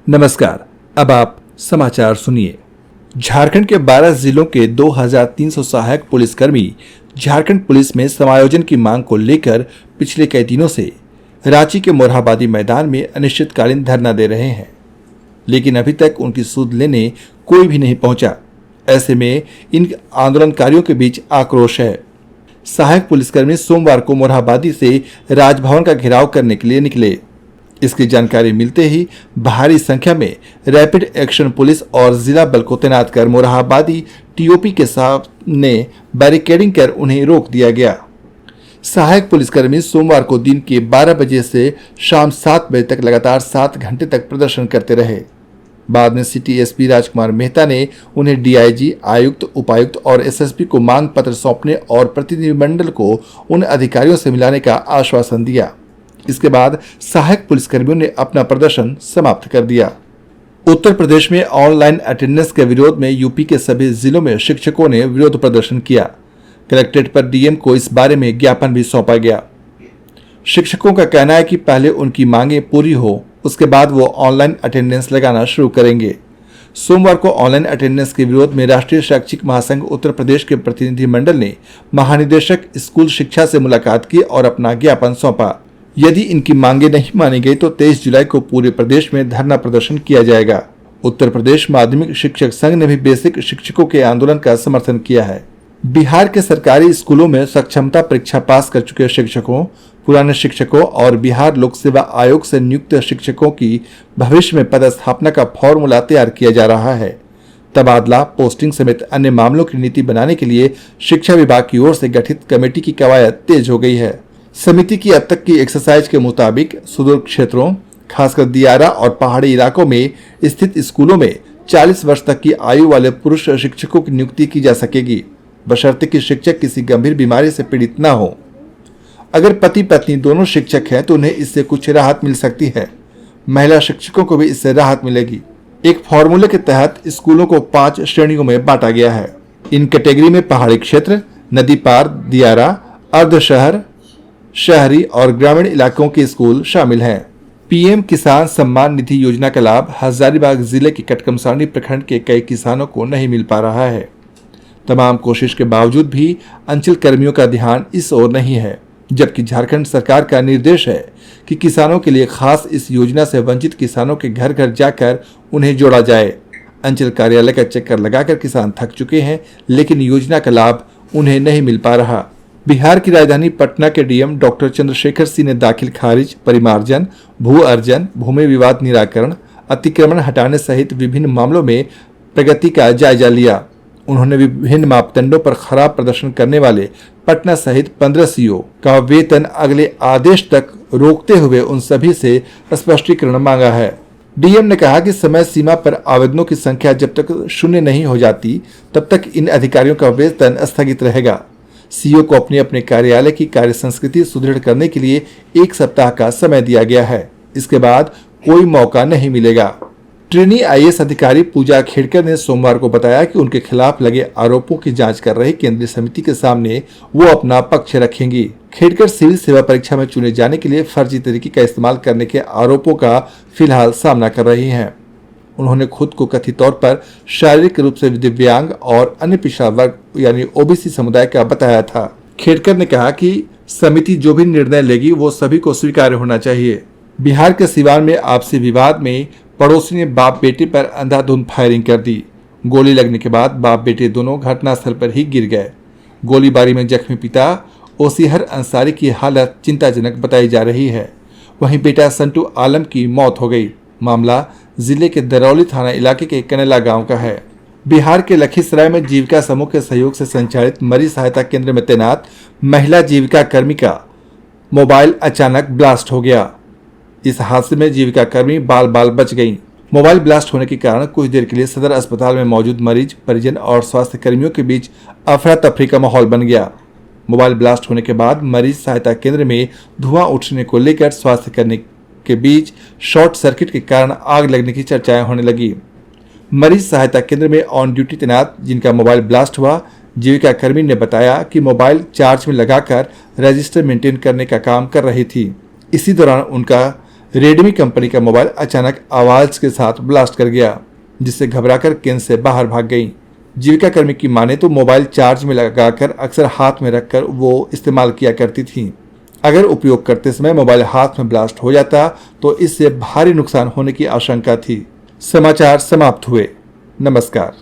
नमस्कार। अब आप समाचार सुनिए। झारखंड के 12 जिलों के 2300 सहायक पुलिसकर्मी झारखंड पुलिस में समायोजन की मांग को लेकर पिछले कई दिनों से रांची के मोरहाबादी मैदान में अनिश्चितकालीन धरना दे रहे हैं, लेकिन अभी तक उनकी सुध लेने कोई भी नहीं पहुंचा। ऐसे में इन आंदोलनकारियों के बीच आक्रोश है। सहायक पुलिसकर्मी सोमवार को मोरहाबादी से राजभवन का घेराव करने के लिए निकले। इसकी जानकारी मिलते ही भारी संख्या में रैपिड एक्शन पुलिस और जिला बल को तैनात कर मोरहाबादी टीओपी के सामने बैरिकेडिंग कर उन्हें रोक दिया गया। सहायक पुलिसकर्मी सोमवार को दिन के 12 बजे से शाम 7 बजे तक लगातार 7 घंटे तक प्रदर्शन करते रहे। बाद में सिटी एसपी राजकुमार मेहता ने उन्हें डीआईजी, आयुक्त, उपायुक्त और एसएसपी को मांग पत्र सौंपने और प्रतिनिधिमंडल को उन अधिकारियों से मिलाने का आश्वासन दिया। इसके बाद सहायक पुलिसकर्मियों ने अपना प्रदर्शन समाप्त कर दिया। उत्तर प्रदेश में ऑनलाइन अटेंडेंस के विरोध में यूपी के सभी जिलों में शिक्षकों ने विरोध प्रदर्शन किया। कलेक्ट्रेट पर डीएम को इस बारे में ज्ञापन भी सौंपा गया। शिक्षकों का कहना है कि पहले उनकी मांगें पूरी हो, उसके बाद वो ऑनलाइन अटेंडेंस लगाना शुरू करेंगे। सोमवार को ऑनलाइन अटेंडेंस के विरोध में राष्ट्रीय शैक्षिक महासंघ उत्तर प्रदेश के प्रतिनिधिमंडल ने महानिदेशक स्कूल शिक्षा से मुलाकात की और अपना ज्ञापन सौंपा। यदि इनकी मांगे नहीं मानी गई तो 23 जुलाई को पूरे प्रदेश में धरना प्रदर्शन किया जाएगा। उत्तर प्रदेश माध्यमिक शिक्षक संघ ने भी बेसिक शिक्षकों के आंदोलन का समर्थन किया है। बिहार के सरकारी स्कूलों में सक्षमता परीक्षा पास कर चुके शिक्षकों, पुराने शिक्षकों और बिहार लोक सेवा आयोग से नियुक्त शिक्षकों की भविष्य में पदस्थापना का फॉर्मूला तैयार किया जा रहा है। तबादला, पोस्टिंग समेत अन्य मामलों की नीति बनाने के लिए शिक्षा विभाग की ओर से गठित कमेटी की कवायद तेज हो गई है। समिति की अब तक की एक्सरसाइज के मुताबिक सुदूर क्षेत्रों, खासकर दियारा और पहाड़ी इलाकों में स्थित स्कूलों में 40 वर्ष तक की आयु वाले पुरुष शिक्षकों की नियुक्ति की जा सकेगी, बशर्ते कि शिक्षक किसी गंभीर बीमारी से पीड़ित न हो। अगर पति पत्नी दोनों शिक्षक हैं तो उन्हें इससे कुछ राहत मिल सकती है। महिला शिक्षकों को भी इससे राहत मिलेगी। एक फॉर्मूले के तहत स्कूलों को 5 श्रेणियों में बांटा गया है। इन कैटेगरी में पहाड़ी क्षेत्र, नदी पार, दियारा, अर्ध शहर, शहरी और ग्रामीण इलाकों के स्कूल शामिल हैं। पीएम किसान सम्मान निधि योजना का लाभ हजारीबाग जिले के कटकमसांडी प्रखंड के कई किसानों को नहीं मिल पा रहा है। तमाम कोशिश के बावजूद भी अंचल कर्मियों का ध्यान इस ओर नहीं है, जबकि झारखंड सरकार का निर्देश है कि किसानों के लिए खास इस योजना से वंचित किसानों के घर घर जाकर उन्हें जोड़ा जाए। अंचल कार्यालय का चक्कर लगाकर किसान थक चुके हैं, लेकिन योजना का लाभ उन्हें नहीं मिल पा रहा। बिहार की राजधानी पटना के डीएम डॉक्टर चंद्रशेखर सिंह ने दाखिल खारिज, परिमार्जन, भू अर्जन, भूमि विवाद निराकरण, अतिक्रमण हटाने सहित विभिन्न मामलों में प्रगति का जायजा लिया। उन्होंने विभिन्न मापदंडों पर खराब प्रदर्शन करने वाले पटना सहित 15 सीओ का वेतन अगले आदेश तक रोकते हुए उन सभी से स्पष्टीकरण मांगा है। डीएम ने कहा कि समय सीमा पर आवेदनों की संख्या जब तक शून्य नहीं हो जाती तब तक इन अधिकारियों का वेतन स्थगित रहेगा। सीओ को अपने अपने कार्यालय की कार्य संस्कृति सुदृढ़ करने के लिए 1 सप्ताह का समय दिया गया है। इसके बाद कोई मौका नहीं मिलेगा। ट्रेनी आईएएस अधिकारी पूजा खेड़कर ने सोमवार को बताया कि उनके खिलाफ लगे आरोपों की जांच कर रही केंद्रीय समिति के सामने वो अपना पक्ष रखेंगी। खेड़कर सिविल सेवा परीक्षा में चुने जाने के लिए फर्जी तरीके का इस्तेमाल करने के आरोपों का फिलहाल सामना कर रही हैं। उन्होंने खुद को कथित तौर पर शारीरिक रूप से दिव्यांग और अन्य पिछड़ा वर्ग यानी ओबीसी समुदाय का बताया था। खेड़कर ने कहा कि समिति जो भी निर्णय लेगी वो सभी को स्वीकार्य होना चाहिए। बिहार के सिवान में आपसी विवाद में पड़ोसी ने बाप बेटे पर अंधाधुंध फायरिंग कर दी। गोली लगने के बाद बाप बेटे दोनों घटनास्थल पर ही गिर गए। गोलीबारी में जख्मी पिता ओसीहर अंसारी की हालत चिंताजनक बताई जा रही है। वहीं बेटा संटू आलम की मौत हो गई। मामला जिले के दरौली थाना इलाके के कनेला गांव का है। बिहार के लखीसराय में जीविका समूह के सहयोग से संचालित मरीज सहायता केंद्र में तैनात महिला जीविका कर्मी का मोबाइल अचानक ब्लास्ट हो गया। इस हादसे में जीविका कर्मी बाल बाल बच गईं। मोबाइल ब्लास्ट होने के कारण कुछ देर के लिए सदर अस्पताल में मौजूद मरीज, परिजन और स्वास्थ्य कर्मियों के बीच अफरा तफरी का माहौल बन गया। मोबाइल ब्लास्ट होने के बाद मरीज सहायता केंद्र में धुआं उठने को लेकर स्वास्थ्य कर्मी के बीच शॉर्ट सर्किट के कारण आग लगने की चर्चाएं होने लगी। मरीज सहायता केंद्र में ऑन ड्यूटी तैनात जिनका मोबाइल ब्लास्ट हुआ, जीविका कर्मी ने बताया कि मोबाइल चार्ज में लगाकर रजिस्टर मेंटेन करने का काम कर रही थी। इसी दौरान उनका रेडमी कंपनी का मोबाइल अचानक आवाज के साथ ब्लास्ट कर गया, जिससे घबराकर केंद्र से बाहर भाग गई। जीविका कर्मी की माने तो मोबाइल चार्ज में लगाकर अक्सर हाथ में रखकर वो इस्तेमाल किया करती थी। अगर उपयोग करते समय मोबाइल हाथ में ब्लास्ट हो जाता तो इससे भारी नुकसान होने की आशंका थी। समाचार समाप्त हुए। नमस्कार।